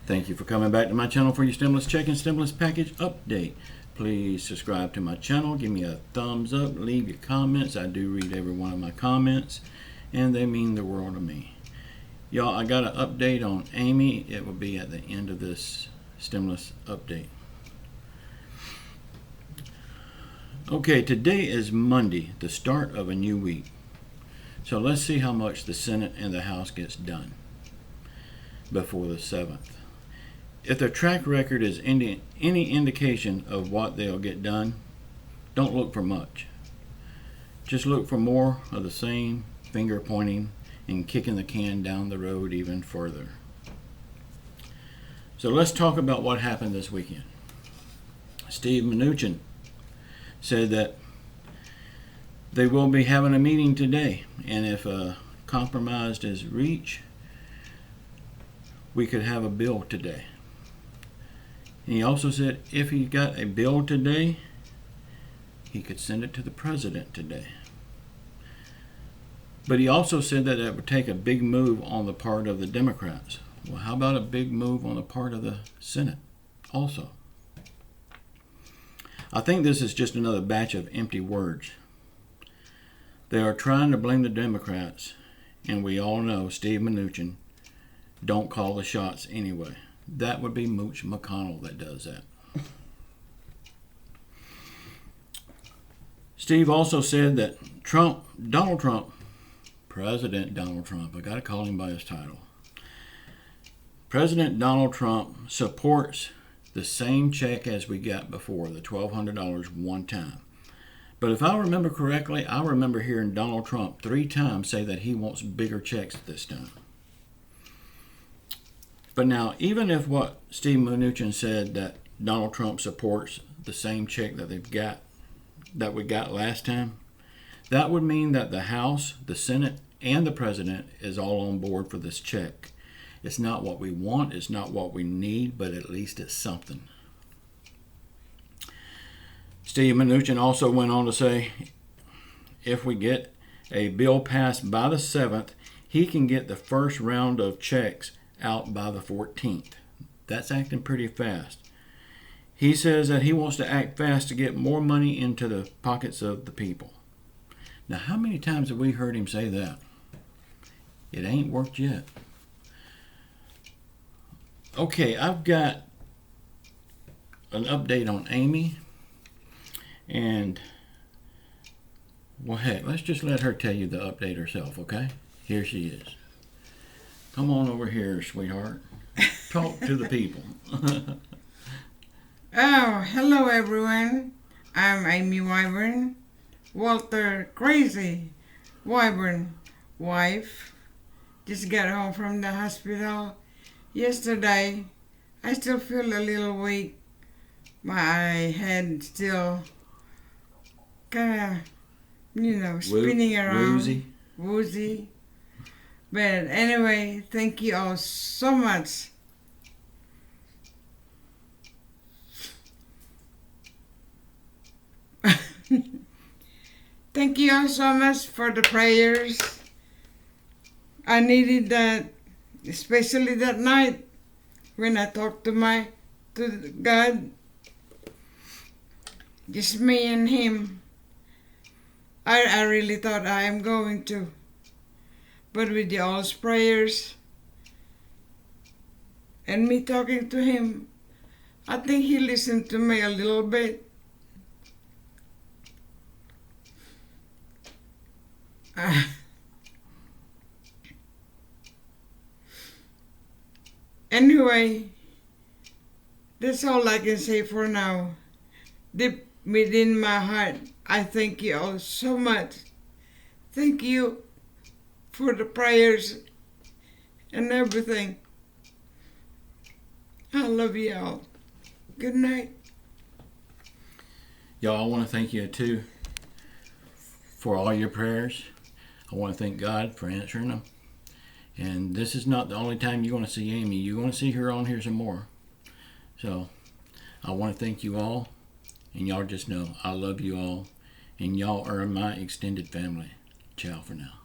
Thank you for coming back to my channel for your stimulus check and stimulus package update. Please subscribe to my channel, give me a thumbs up, leave your comments. I do read every one of my comments, and they mean the world to me. Y'all, I got an update on Amy. It will be at the end of this stimulus update. Okay, today is Monday, the start of a new week. So let's see how much the Senate and the House gets done before the 7th. If their track record is any indication of what they'll get done, don't look for much. Just look for more of the same finger pointing and kicking the can down the road even further. So let's talk about what happened this weekend. Steve Mnuchin said that they will be having a meeting today, and if a compromise is reached, we could have a bill today. And he also said if he got a bill today, he could send it to the president today. But he also said that it would take a big move on the part of the Democrats. Well, how about a big move on the part of the Senate also? I think this is just another batch of empty words. They are trying to blame the Democrats, and we all know Steve Mnuchin don't call the shots anyway. That would be Mooch McConnell that does that. Steve also said that Donald Trump, President Donald Trump, I gotta call him by his title. President Donald Trump supports the same check as we got before, the $1,200 one time. But if I remember correctly, I remember hearing Donald Trump 3 times say that he wants bigger checks this time. But now, even if what Steve Mnuchin said that Donald Trump supports the same check that we got last time, that would mean that the House, the Senate, and the President is all on board for this check. It's not what we want, it's not what we need, but at least it's something. Steve Mnuchin also went on to say, if we get a bill passed by the 7th, he can get the first round of checks out by the 14th. That's acting pretty fast. He says that he wants to act fast to get more money into the pockets of the people. Now, how many times have we heard him say that? It ain't worked yet. Okay, I've got an update on Amy. And, well, heck, let's just let her tell you the update herself, okay? Here she is. Come on over here, sweetheart. Talk to the people. Oh, hello everyone. I'm Amy Weyburn, Walter Crazy Weyburn wife. Just got home from the hospital yesterday. I still feel a little weak. My head still kind of, spinning around. Woozy. But anyway, thank you all so much. Thank you all so much for the prayers. I needed that, especially that night when I talked to God. Just me and Him. I really thought I am going to. But with y'all's prayers and me talking to Him, I think He listened to me a little bit. Anyway, that's all I can say for now. Deep within my heart, I thank you all so much. Thank you for the prayers and everything. I love you all. Good night. Y'all, I want to thank you too for all your prayers. I want to thank God for answering them. And this is not the only time you're going to see Amy. You're going to see her on here some more. So I want to thank you all. And y'all just know I love you all. And y'all are my extended family. Ciao for now.